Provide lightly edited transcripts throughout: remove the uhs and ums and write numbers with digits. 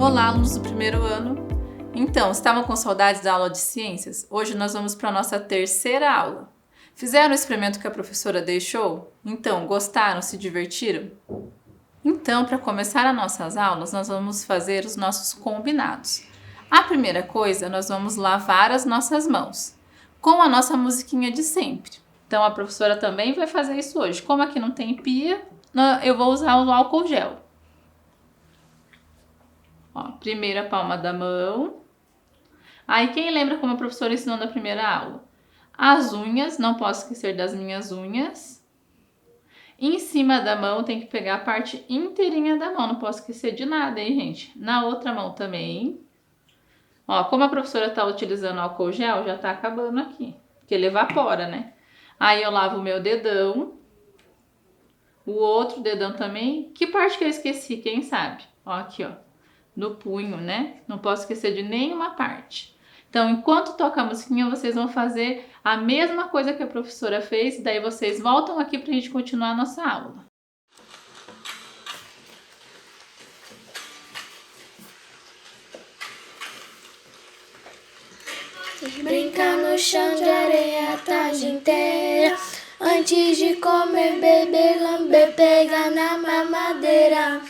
Olá, alunos do primeiro ano! Então, estavam com saudades da aula de ciências? Hoje nós vamos para a nossa terceira aula. Fizeram o experimento que a professora deixou? Então, gostaram? Se divertiram? Então, para começar as nossas aulas, nós vamos fazer os nossos combinados. A primeira coisa, nós vamos lavar as nossas mãos, com a nossa musiquinha de sempre. Então, a professora também vai fazer isso hoje. Como aqui não tem pia, eu vou usar o álcool gel. Ó, primeiro a palma da mão. Aí, quem lembra como a professora ensinou na primeira aula? As unhas, não posso esquecer das minhas unhas. Em cima da mão tem que pegar a parte inteirinha da mão, não posso esquecer de nada, hein, gente? Na outra mão também. Ó, como a professora tá utilizando álcool gel, já tá acabando aqui, porque ele evapora, né? Aí eu lavo o meu dedão, o outro dedão também. Que parte que eu esqueci, quem sabe? Ó, aqui, ó, no punho, né? Não posso esquecer de nenhuma parte. Então, enquanto toca a musiquinha, vocês vão fazer a mesma coisa que a professora fez, daí vocês voltam aqui pra gente continuar a nossa aula. Brincar no chão de areia a tarde inteira. Antes de comer, beber, lamber, pegar na mamadeira.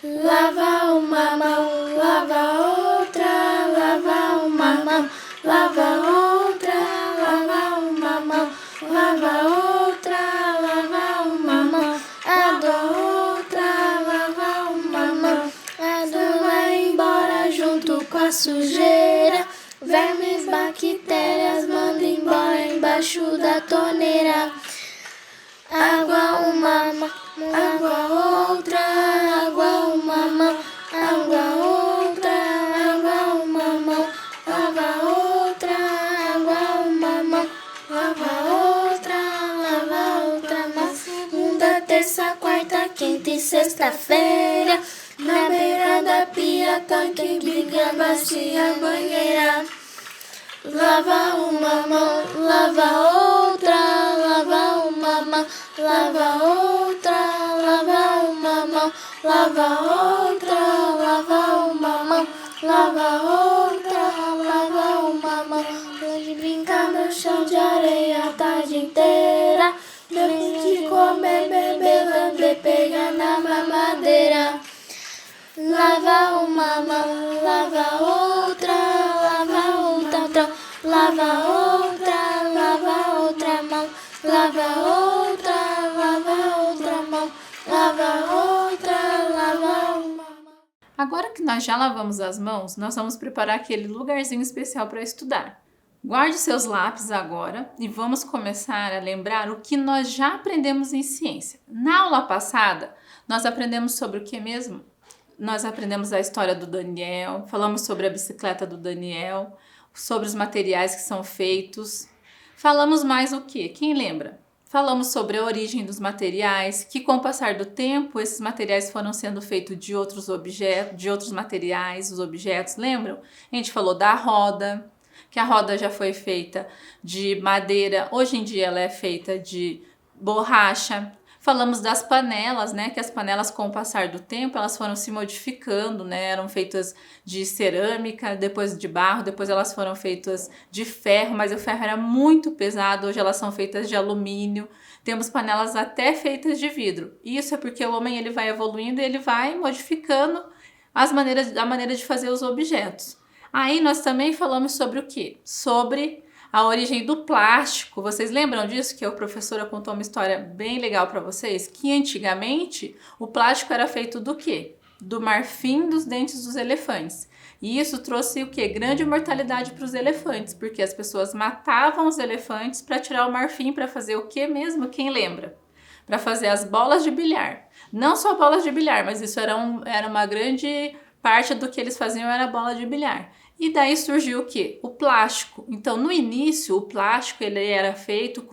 Lava uma mão, lava outra, lava uma mão, lava outra, lava uma mão, lava outra, lava uma mão, a da outra, lava uma mão, a do vai embora junto com a sujeira. Vermes, bactérias, manda embora embaixo da torneira. Água uma mão, água outra, água uma mão, água outra, água uma mão, lava outra, água uma mão, lava outra mão. Segunda, terça, quarta, quinta e sexta-feira. Na beira da pia, tanque, briga, bacia, banheira. Lava uma mão, lava outra, lava uma mão, lava outra, lava uma mão, lava outra, lava uma mão, lava outra, lava uma mão. Pode brincar no chão de areia a tarde inteira. Depois de comer, beber, lamber, pegar na mamadeira. Lava uma mão, lava outra, lava outra, lava outra mão, lava outra mão, lava uma mão. Agora que nós já lavamos as mãos, nós vamos preparar aquele lugarzinho especial para estudar. Guarde seus lápis agora e vamos começar a lembrar o que nós já aprendemos em ciência. Na aula passada, nós aprendemos sobre o que mesmo? Nós aprendemos a história do Daniel, falamos sobre a bicicleta do Daniel, sobre os materiais que são feitos. Falamos mais o quê? Quem lembra? Falamos sobre a origem dos materiais, que com o passar do tempo esses materiais foram sendo feitos de outros objetos, de outros materiais, os objetos, lembram? A gente falou da roda, que a roda já foi feita de madeira, hoje em dia ela é feita de borracha. Falamos das panelas, né? Que as panelas, com o passar do tempo, elas foram se modificando, né? Eram feitas de cerâmica, depois de barro, depois elas foram feitas de ferro, mas o ferro era muito pesado, hoje elas são feitas de alumínio. Temos panelas até feitas de vidro. Isso é porque o homem ele vai evoluindo e ele vai modificando a maneira de fazer os objetos. Aí nós também falamos sobre o quê? Sobre a origem do plástico. Vocês lembram disso? Que a professora contou uma história bem legal para vocês? Que antigamente o plástico era feito do quê? Do marfim dos dentes dos elefantes. E isso trouxe o quê? Grande mortalidade para os elefantes, porque as pessoas matavam os elefantes para tirar o marfim para fazer o quê mesmo? Quem lembra? Para fazer as bolas de bilhar. Não só bolas de bilhar, mas isso era uma grande parte do que eles faziam era bola de bilhar. E daí surgiu o quê? O plástico. Então, no início, o plástico ele era feito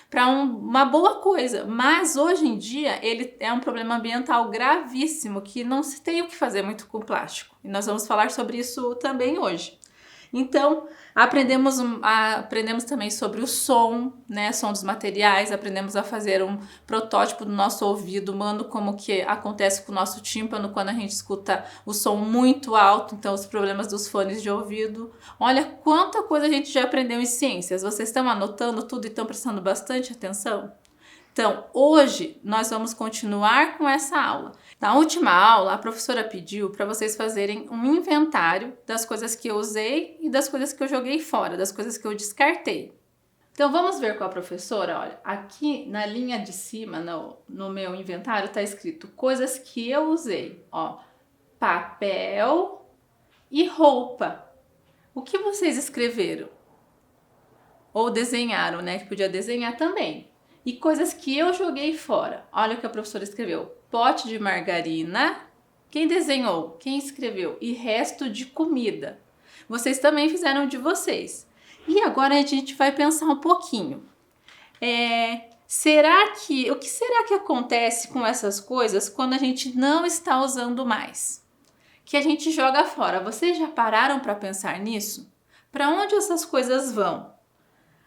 para uma boa coisa, mas hoje em dia ele é um problema ambiental gravíssimo que não se tem o que fazer muito com plástico. E nós vamos falar sobre isso também hoje. Então, aprendemos também sobre o som, né? Som dos materiais, aprendemos a fazer um protótipo do nosso ouvido humano, como que acontece com o nosso tímpano quando a gente escuta o som muito alto, então os problemas dos fones de ouvido. Olha quanta coisa a gente já aprendeu em ciências. Vocês estão anotando tudo e estão prestando bastante atenção? Então, hoje nós vamos continuar com essa aula. Na última aula, a professora pediu para vocês fazerem um inventário das coisas que eu usei e das coisas que eu joguei fora, das coisas que eu descartei. Então, vamos ver com a professora. Olha, aqui na linha de cima, no meu inventário, está escrito coisas que eu usei. Ó, papel e roupa. O que vocês escreveram? Ou desenharam, né? Que podia desenhar também. E coisas que eu joguei fora. Olha o que a professora escreveu. Pote de margarina. Quem desenhou? Quem escreveu? E resto de comida. Vocês também fizeram de vocês. E agora a gente vai pensar um pouquinho. O que será que acontece com essas coisas quando a gente não está usando mais? Que a gente joga fora. Vocês já pararam para pensar nisso? Para onde essas coisas vão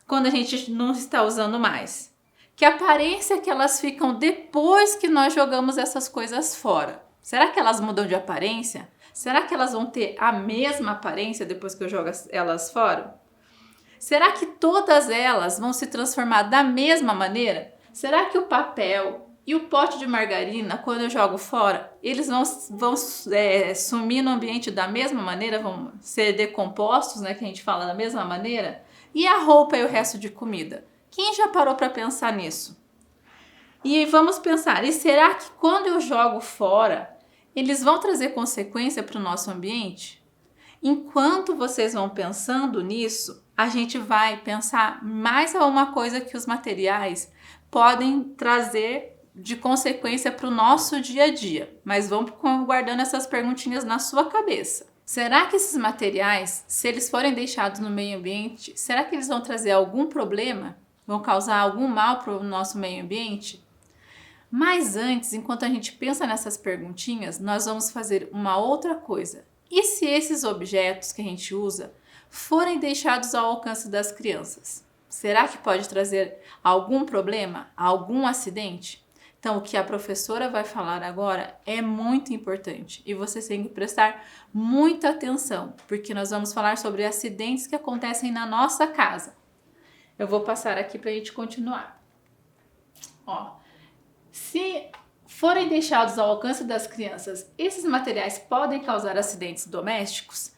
quando a gente não está usando mais? Que aparência que elas ficam depois que nós jogamos essas coisas fora? Será que elas mudam de aparência? Será que elas vão ter a mesma aparência depois que eu jogo elas fora? Será que todas elas vão se transformar da mesma maneira? Será que o papel e o pote de margarina, quando eu jogo fora, eles vão sumir no ambiente da mesma maneira? Vão ser decompostos, né, que a gente fala da mesma maneira? E a roupa e o resto de comida? Quem já parou para pensar nisso? E vamos pensar, e será que quando eu jogo fora, eles vão trazer consequência para o nosso ambiente? Enquanto vocês vão pensando nisso, a gente vai pensar mais a uma coisa que os materiais podem trazer de consequência para o nosso dia a dia. Mas vamos guardando essas perguntinhas na sua cabeça. Será que esses materiais, se eles forem deixados no meio ambiente, será que eles vão trazer algum problema? Vão causar algum mal para o nosso meio ambiente? Mas antes, enquanto a gente pensa nessas perguntinhas, nós vamos fazer uma outra coisa. E se esses objetos que a gente usa forem deixados ao alcance das crianças? Será que pode trazer algum problema, algum acidente? Então, o que a professora vai falar agora é muito importante e vocês têm que prestar muita atenção, porque nós vamos falar sobre acidentes que acontecem na nossa casa. Eu vou passar aqui para a gente continuar. Ó, se forem deixados ao alcance das crianças, esses materiais podem causar acidentes domésticos?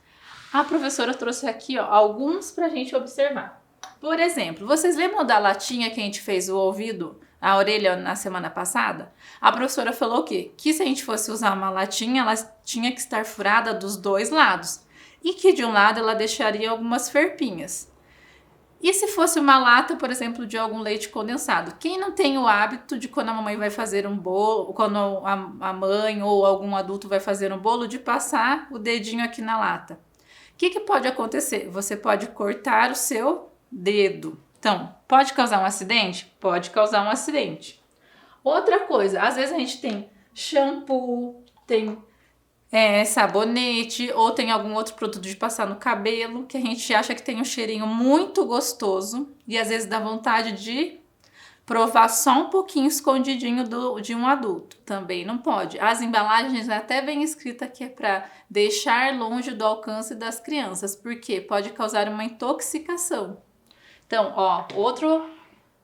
A professora trouxe aqui, ó, alguns para a gente observar. Por exemplo, vocês lembram da latinha que a gente fez o ouvido, a orelha na semana passada? A professora falou o quê? Que se a gente fosse usar uma latinha, ela tinha que estar furada dos dois lados. E que de um lado ela deixaria algumas ferpinhas. E se fosse uma lata, por exemplo, de algum leite condensado? Quem não tem o hábito de quando a mamãe vai fazer um bolo, quando a mãe ou algum adulto vai fazer um bolo, de passar o dedinho aqui na lata? O que pode acontecer? Você pode cortar o seu dedo. Então, pode causar um acidente? Pode causar um acidente. Outra coisa, às vezes a gente tem shampoo, tem sabonete ou tem algum outro produto de passar no cabelo que a gente acha que tem um cheirinho muito gostoso e às vezes dá vontade de provar só um pouquinho escondidinho de um adulto. Também não pode. As embalagens até vem escrita que é para deixar longe do alcance das crianças, porque pode causar uma intoxicação. Então, ó, outro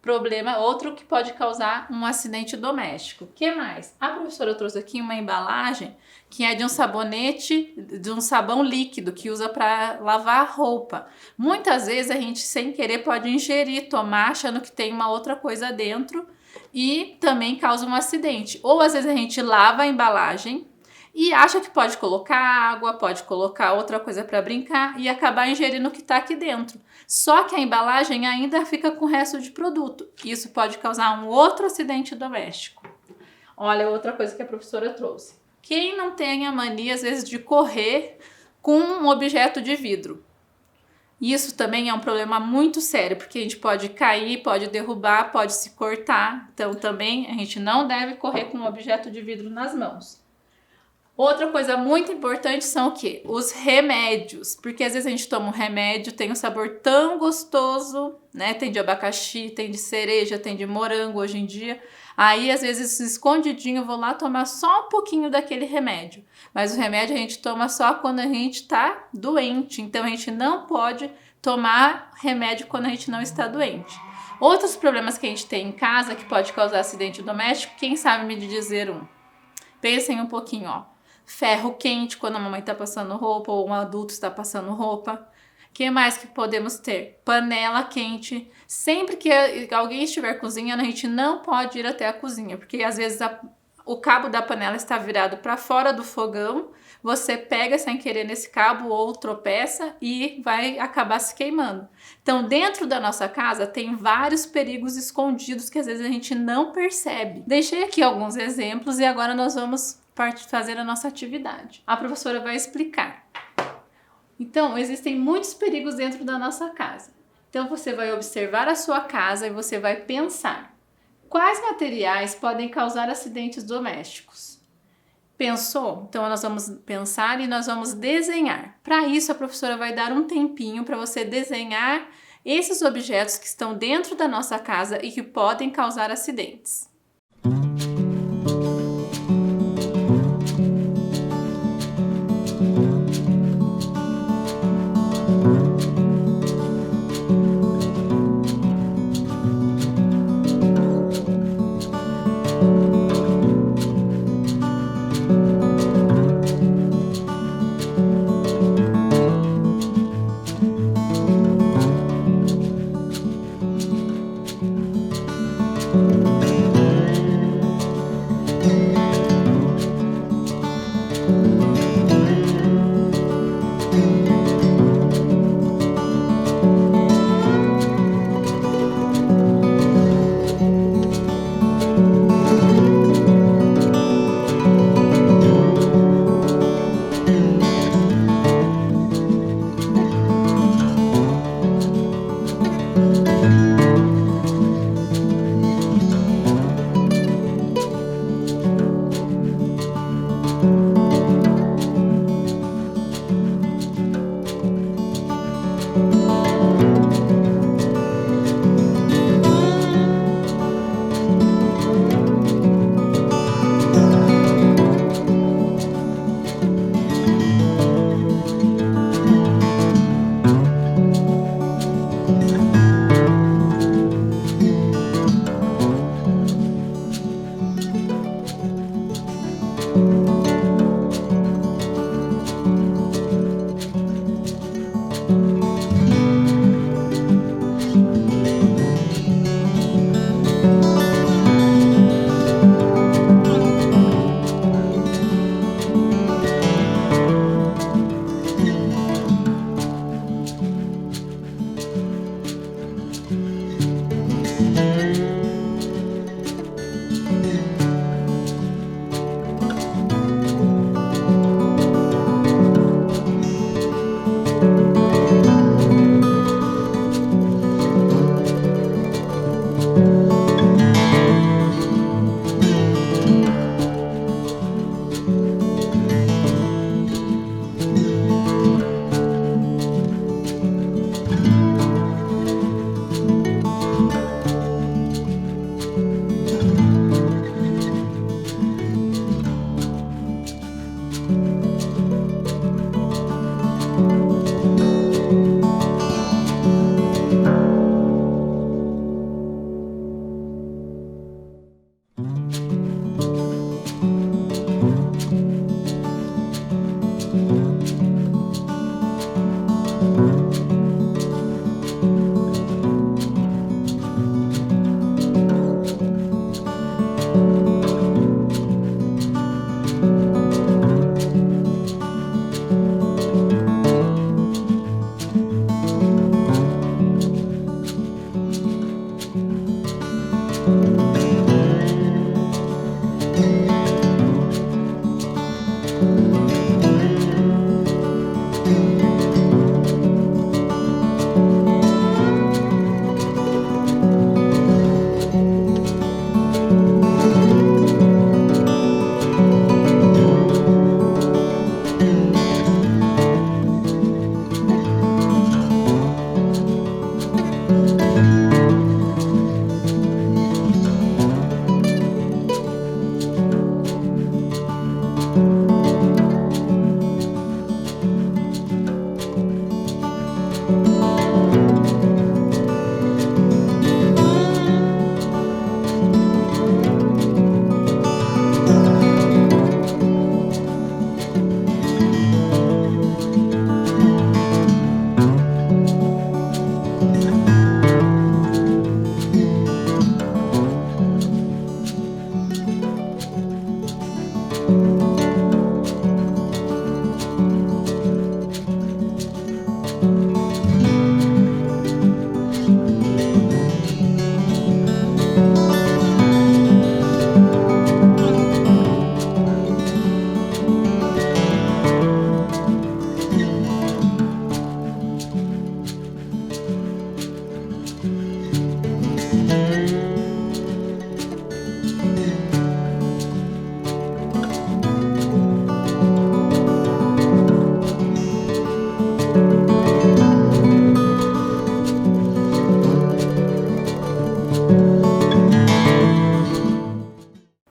problema, outro que pode causar um acidente doméstico. O que mais? A professora trouxe aqui uma embalagem que é de um sabonete, de um sabão líquido que usa para lavar a roupa. Muitas vezes a gente, sem querer, pode ingerir, tomar, achando que tem uma outra coisa dentro e também causa um acidente. Ou às vezes a gente lava a embalagem e acha que pode colocar água, pode colocar outra coisa para brincar e acabar ingerindo o que está aqui dentro. Só que a embalagem ainda fica com o resto de produto. Isso pode causar um outro acidente doméstico. Olha outra coisa que a professora trouxe. Quem não tem a mania, às vezes, de correr com um objeto de vidro? Isso também é um problema muito sério, porque a gente pode cair, pode derrubar, pode se cortar. Então, também a gente não deve correr com um objeto de vidro nas mãos. Outra coisa muito importante são o quê? Os remédios, porque às vezes a gente toma um remédio, tem um sabor tão gostoso, né? Tem de abacaxi, tem de cereja, tem de morango hoje em dia. Aí às vezes escondidinho eu vou lá tomar só um pouquinho daquele remédio. Mas o remédio a gente toma só quando a gente tá doente, então a gente não pode tomar remédio quando a gente não está doente. Outros problemas que a gente tem em casa que pode causar acidente doméstico, quem sabe me dizer um? Pensem um pouquinho, ó. Ferro quente quando a mamãe está passando roupa ou um adulto está passando roupa. O que mais que podemos ter? Panela quente. Sempre que alguém estiver cozinhando, a gente não pode ir até a cozinha, porque às vezes o cabo da panela está virado para fora do fogão, você pega sem querer nesse cabo ou tropeça e vai acabar se queimando. Então, dentro da nossa casa tem vários perigos escondidos que às vezes a gente não percebe. Deixei aqui alguns exemplos e agora nós vamos fazer a nossa atividade. A professora vai explicar. Então, existem muitos perigos dentro da nossa casa. Então, você vai observar a sua casa e você vai pensar: quais materiais podem causar acidentes domésticos? Pensou? Então, nós vamos pensar e nós vamos desenhar. Para isso, a professora vai dar um tempinho para você desenhar esses objetos que estão dentro da nossa casa e que podem causar acidentes.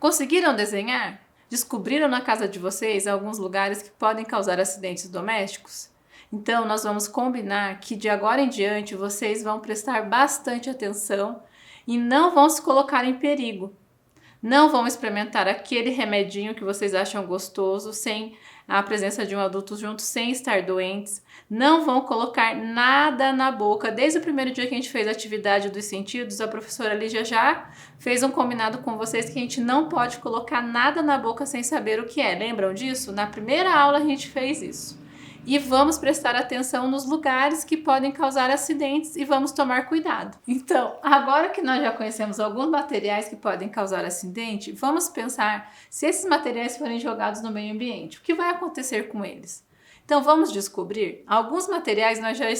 Conseguiram desenhar? Descobriram na casa de vocês alguns lugares que podem causar acidentes domésticos? Então, nós vamos combinar que de agora em diante vocês vão prestar bastante atenção e não vão se colocar em perigo. Não vão experimentar aquele remedinho que vocês acham gostoso sem a presença de um adulto junto, sem estar doentes. Não vão colocar nada na boca. Desde o primeiro dia que a gente fez a atividade dos sentidos, a professora Lígia já fez um combinado com vocês que a gente não pode colocar nada na boca sem saber o que é. Lembram disso? Na primeira aula a gente fez isso. E vamos prestar atenção nos lugares que podem causar acidentes e vamos tomar cuidado. Então, agora que nós já conhecemos alguns materiais que podem causar acidente, vamos pensar se esses materiais forem jogados no meio ambiente, o que vai acontecer com eles? Então, vamos descobrir. Alguns materiais nós já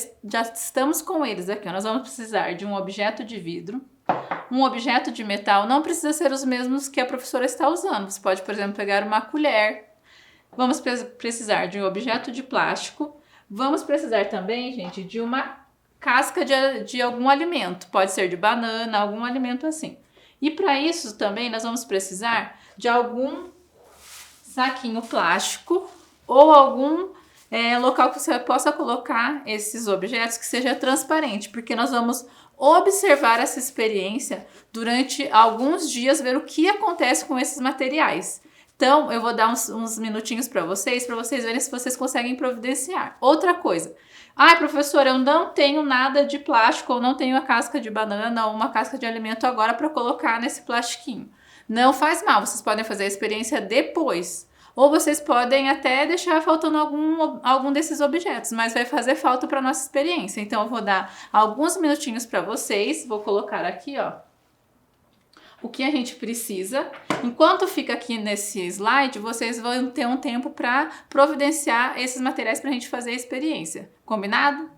estamos com eles aqui. Nós vamos precisar de um objeto de vidro, um objeto de metal, não precisa ser os mesmos que a professora está usando. Você pode, por exemplo, pegar uma colher. Vamos precisar de um objeto de plástico. Vamos precisar também, gente, de uma casca de algum alimento. Pode ser de banana, algum alimento assim. E para isso também nós vamos precisar de algum saquinho plástico ou algum local que você possa colocar esses objetos que seja transparente, porque nós vamos observar essa experiência durante alguns dias, ver o que acontece com esses materiais. Então, eu vou dar uns minutinhos para vocês verem se vocês conseguem providenciar. Outra coisa. Professora, eu não tenho nada de plástico, ou não tenho a casca de banana ou uma casca de alimento agora para colocar nesse plastiquinho. Não faz mal, vocês podem fazer a experiência depois. Ou vocês podem até deixar faltando algum desses objetos, mas vai fazer falta para nossa experiência. Então, eu vou dar alguns minutinhos para vocês. Vou colocar aqui, ó, o que a gente precisa. Enquanto fica aqui nesse slide, vocês vão ter um tempo para providenciar esses materiais para a gente fazer a experiência. Combinado?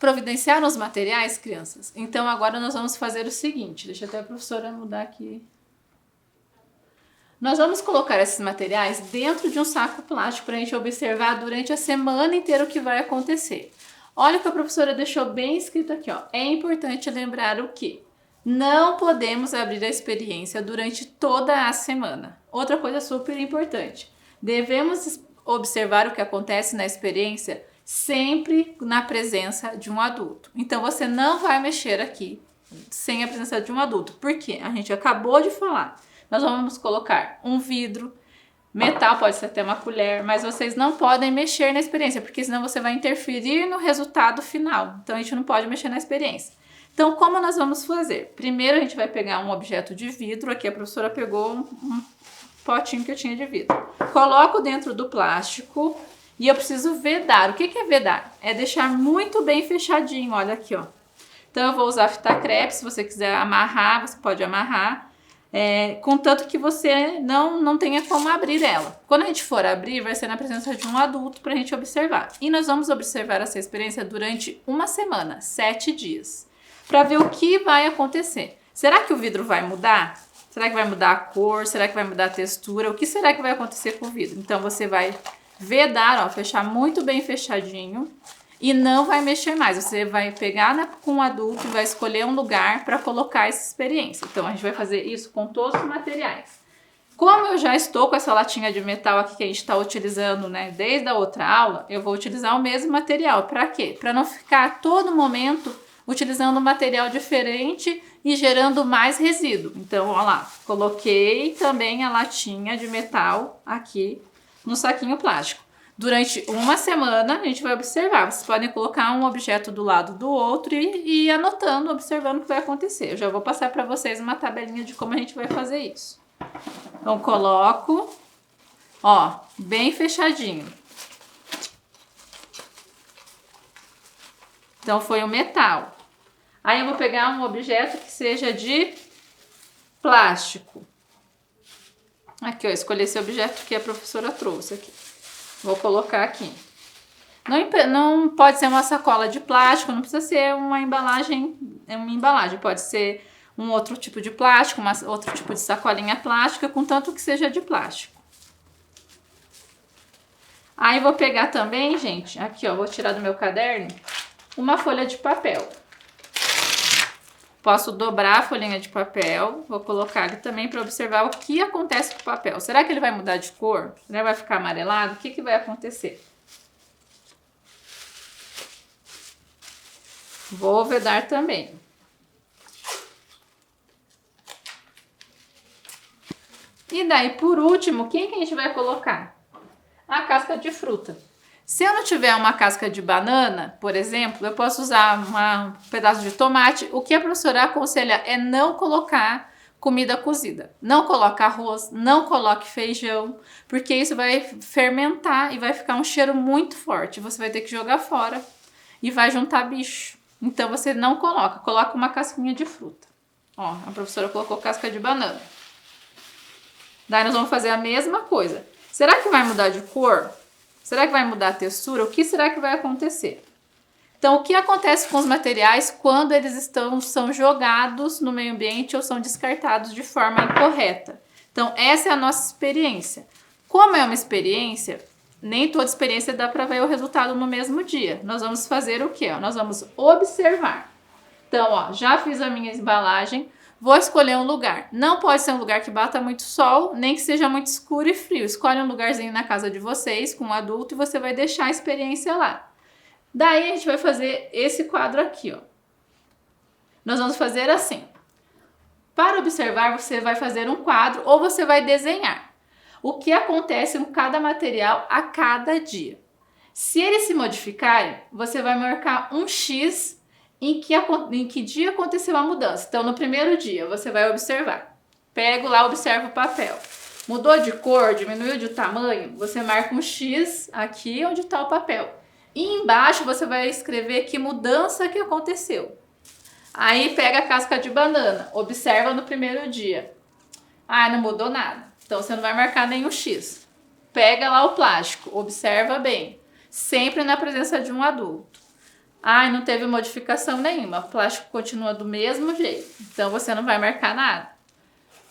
Providenciaram os materiais, crianças? Então agora nós vamos fazer o seguinte, deixa até a professora mudar aqui. Nós vamos colocar esses materiais dentro de um saco plástico para a gente observar durante a semana inteira o que vai acontecer. Olha o que a professora deixou bem escrito aqui, ó. É importante lembrar o que? Não podemos abrir a experiência durante toda a semana. Outra coisa super importante. Devemos observar o que acontece na experiência sempre na presença de um adulto. Então você não vai mexer aqui sem a presença de um adulto. Por quê? A gente acabou de falar. Nós vamos colocar um vidro, metal, pode ser até uma colher, mas vocês não podem mexer na experiência, porque senão você vai interferir no resultado final. Então a gente não pode mexer na experiência. Então como nós vamos fazer? Primeiro a gente vai pegar um objeto de vidro, aqui a professora pegou um potinho que eu tinha de vidro. Coloco dentro do plástico e eu preciso vedar. O que é vedar? É deixar muito bem fechadinho, olha aqui, ó. Então eu vou usar fita crepe, se você quiser amarrar, você pode amarrar. Contanto que você não tenha como abrir ela. Quando a gente for abrir, vai ser na presença de um adulto para a gente observar. E nós vamos observar essa experiência durante uma semana, 7 dias, para ver o que vai acontecer. Será que o vidro vai mudar? Será que vai mudar a cor? Será que vai mudar a textura? O que será que vai acontecer com o vidro? Então você vai vedar, ó, fechar muito bem fechadinho. E não vai mexer mais, você vai pegar com o adulto e vai escolher um lugar para colocar essa experiência. Então a gente vai fazer isso com todos os materiais. Como eu já estou com essa latinha de metal aqui que a gente está utilizando, né, desde a outra aula, eu vou utilizar o mesmo material. Para quê? Para não ficar a todo momento utilizando um material diferente e gerando mais resíduo. Então, ó lá, coloquei também a latinha de metal aqui no saquinho plástico. Durante uma semana a gente vai observar. Vocês podem colocar um objeto do lado do outro e ir anotando, observando o que vai acontecer. Eu já vou passar para vocês uma tabelinha de como a gente vai fazer isso. Então coloco, ó, bem fechadinho. Então foi o metal. Aí eu vou pegar um objeto que seja de plástico. Aqui, ó, escolhi esse objeto que a professora trouxe aqui. Vou colocar aqui. Não pode ser uma sacola de plástico, não precisa ser uma embalagem, pode ser um outro tipo de plástico, outro tipo de sacolinha plástica, contanto que seja de plástico. Aí vou pegar também, gente, aqui ó, vou tirar do meu caderno, uma folha de papel. Posso dobrar a folhinha de papel, vou colocar ali também para observar o que acontece com o papel. Será que ele vai mudar de cor? Será que vai ficar amarelado? O que vai acontecer? Vou vedar também. E daí, por último, quem que a gente vai colocar? A casca de fruta. Se eu não tiver uma casca de banana, por exemplo, eu posso usar um pedaço de tomate. O que a professora aconselha é não colocar comida cozida. Não coloque arroz, não coloque feijão, porque isso vai fermentar e vai ficar um cheiro muito forte. Você vai ter que jogar fora e vai juntar bicho. Então você não coloca uma casquinha de fruta. Ó, a professora colocou casca de banana. Daí nós vamos fazer a mesma coisa. Será que vai mudar de cor? Será que vai mudar a textura? O que será que vai acontecer? Então, o que acontece com os materiais quando eles são jogados no meio ambiente ou são descartados de forma incorreta? Então, essa é a nossa experiência. Como é uma experiência, nem toda experiência dá para ver o resultado no mesmo dia. Nós vamos fazer o quê? Nós vamos observar. Então, ó, já fiz a minha embalagem. Vou escolher um lugar. Não pode ser um lugar que bata muito sol, nem que seja muito escuro e frio. Escolhe um lugarzinho na casa de vocês, com um adulto, e você vai deixar a experiência lá. Daí a gente vai fazer esse quadro aqui, ó. Nós vamos fazer assim. Para observar, você vai fazer um quadro ou você vai desenhar o que acontece com cada material a cada dia. Se eles se modificarem, você vai marcar um X em que dia aconteceu a mudança. Então, no primeiro dia, você vai observar. Pego lá, observo o papel. Mudou de cor, diminuiu de tamanho, você marca um X aqui onde está o papel. E embaixo você vai escrever que mudança que aconteceu. Aí pega a casca de banana, observa no primeiro dia. Ah, não mudou nada. Então, você não vai marcar nenhum X. Pega lá o plástico, observa bem. Sempre na presença de um adulto. Ah, não teve modificação nenhuma, o plástico continua do mesmo jeito, então você não vai marcar nada.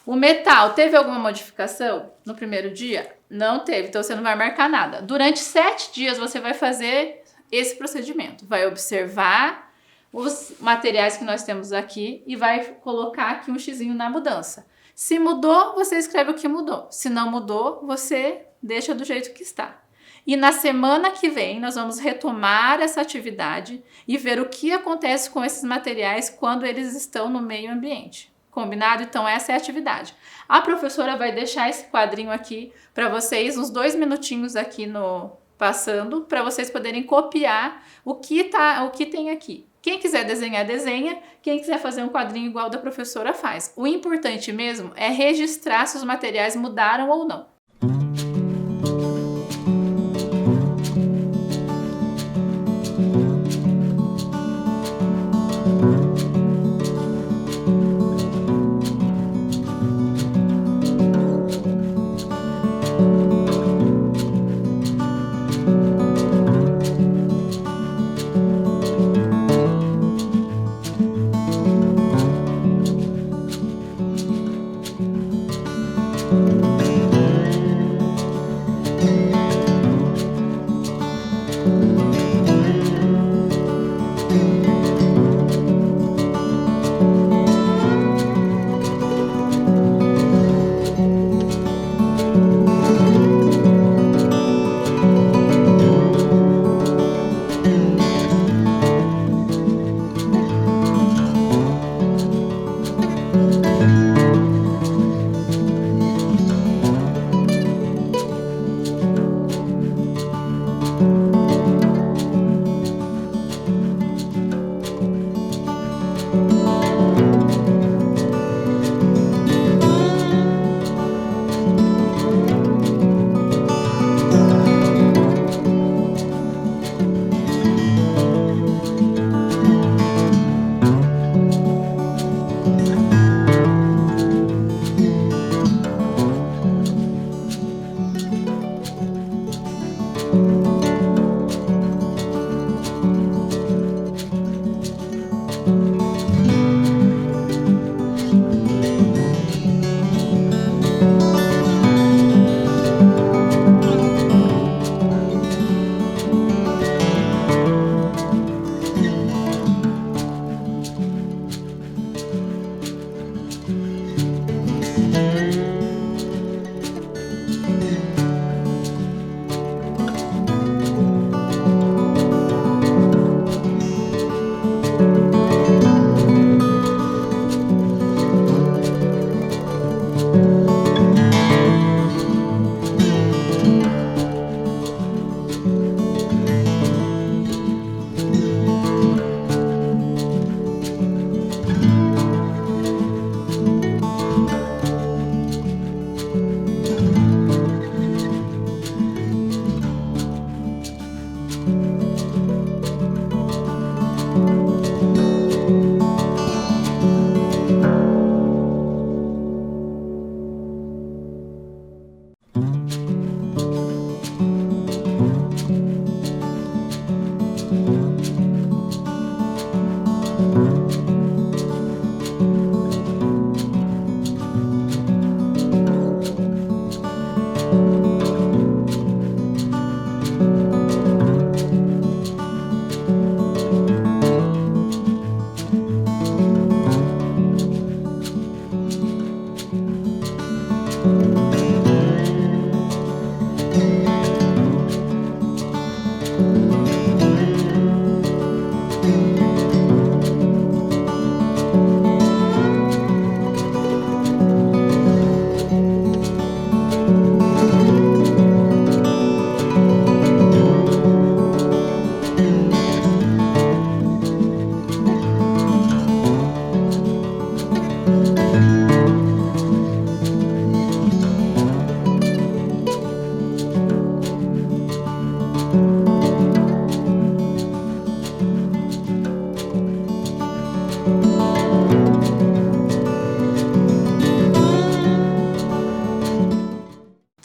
O metal, teve alguma modificação no primeiro dia? Não teve, então você não vai marcar nada. Durante 7 dias você vai fazer esse procedimento, vai observar os materiais que nós temos aqui e vai colocar aqui um xizinho na mudança. Se mudou, você escreve o que mudou. Se não mudou, você deixa do jeito que está. E na semana que vem, nós vamos retomar essa atividade e ver o que acontece com esses materiais quando eles estão no meio ambiente. Combinado? Então, essa é a atividade. A professora vai deixar esse quadrinho aqui para vocês, uns 2 minutinhos aqui passando, para vocês poderem copiar o que tem aqui. Quem quiser desenhar, desenha. Quem quiser fazer um quadrinho igual da professora, faz. O importante mesmo é registrar se os materiais mudaram ou não.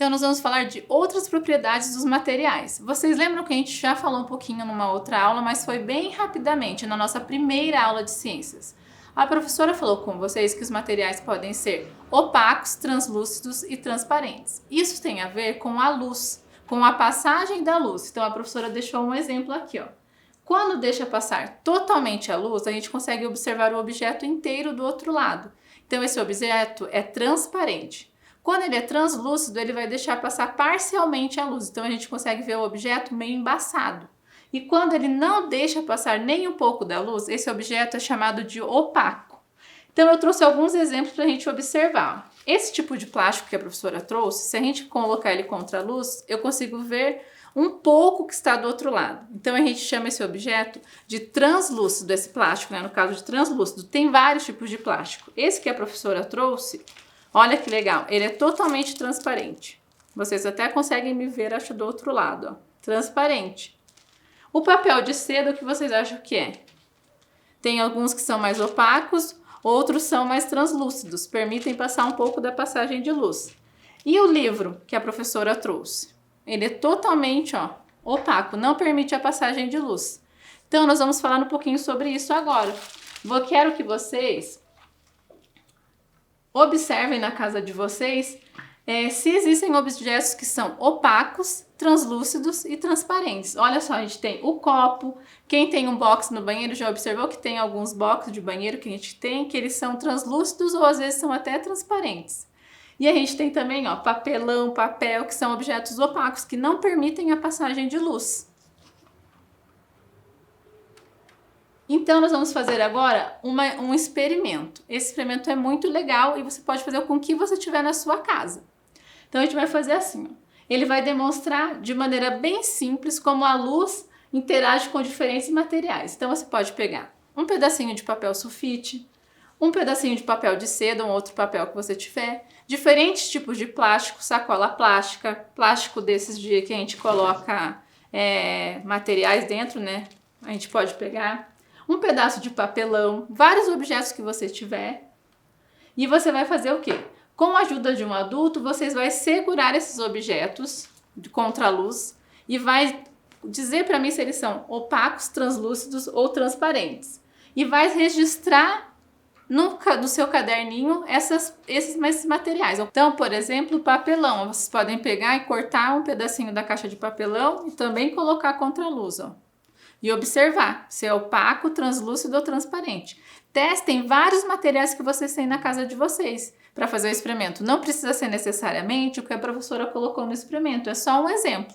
Então, nós vamos falar de outras propriedades dos materiais. Vocês lembram que a gente já falou um pouquinho numa outra aula, mas foi bem rapidamente, na nossa primeira aula de ciências. A professora falou com vocês que os materiais podem ser opacos, translúcidos e transparentes. Isso tem a ver com a luz, com a passagem da luz. Então, a professora deixou um exemplo aqui, ó. Quando deixa passar totalmente a luz, a gente consegue observar o objeto inteiro do outro lado. Então, esse objeto é transparente. Quando ele é translúcido, ele vai deixar passar parcialmente a luz. Então, a gente consegue ver o objeto meio embaçado. E quando ele não deixa passar nem um pouco da luz, esse objeto é chamado de opaco. Então, eu trouxe alguns exemplos para a gente observar. Esse tipo de plástico que a professora trouxe, se a gente colocar ele contra a luz, eu consigo ver um pouco que está do outro lado. Então, a gente chama esse objeto de translúcido, esse plástico, né? No caso de translúcido, tem vários tipos de plástico. Esse que a professora trouxe, olha que legal, ele é totalmente transparente. Vocês até conseguem me ver, acho, do outro lado, ó. Transparente. O papel de seda, o que vocês acham que é? Tem alguns que são mais opacos, outros são mais translúcidos, permitem passar um pouco da passagem de luz. E o livro que a professora trouxe? Ele é totalmente, ó, opaco, não permite a passagem de luz. Então, nós vamos falar um pouquinho sobre isso agora. Quero que vocês observem na casa de vocês se existem objetos que são opacos, translúcidos e transparentes. Olha só, a gente tem o copo. Quem tem um box no banheiro já observou que tem alguns boxes de banheiro que a gente tem, que eles são translúcidos ou às vezes são até transparentes. E a gente tem também, ó, papelão, papel, que são objetos opacos, que não permitem a passagem de luz. Então, nós vamos fazer agora um experimento. Esse experimento é muito legal e você pode fazer com o que você tiver na sua casa. Então, a gente vai fazer assim, ó. Ele vai demonstrar de maneira bem simples como a luz interage com diferentes materiais. Então, você pode pegar um pedacinho de papel sulfite, um pedacinho de papel de seda, um outro papel que você tiver, diferentes tipos de plástico, sacola plástica, plástico desses de que a gente coloca materiais dentro, né? A gente pode pegar um pedaço de papelão, vários objetos que você tiver, e você vai fazer o quê? Com a ajuda de um adulto, vocês vão segurar esses objetos contra a luz e vai dizer para mim se eles são opacos, translúcidos ou transparentes. E vai registrar no seu caderninho esses materiais. Então, por exemplo, papelão. Vocês podem pegar e cortar um pedacinho da caixa de papelão e também colocar contra a luz, ó. E observar se é opaco, translúcido ou transparente. Testem vários materiais que vocês têm na casa de vocês para fazer o experimento. Não precisa ser necessariamente o que a professora colocou no experimento, é só um exemplo.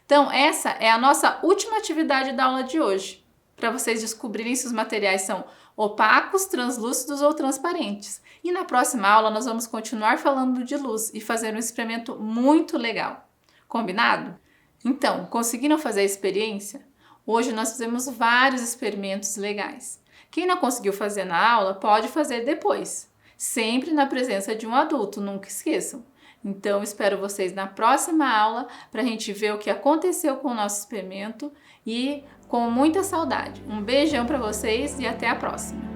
Então, essa é a nossa última atividade da aula de hoje, para vocês descobrirem se os materiais são opacos, translúcidos ou transparentes. E na próxima aula nós vamos continuar falando de luz e fazer um experimento muito legal. Combinado? Então, conseguiram fazer a experiência? Hoje nós fizemos vários experimentos legais. Quem não conseguiu fazer na aula, pode fazer depois. Sempre na presença de um adulto, nunca esqueçam. Então, espero vocês na próxima aula para a gente ver o que aconteceu com o nosso experimento e com muita saudade. Um beijão para vocês e até a próxima!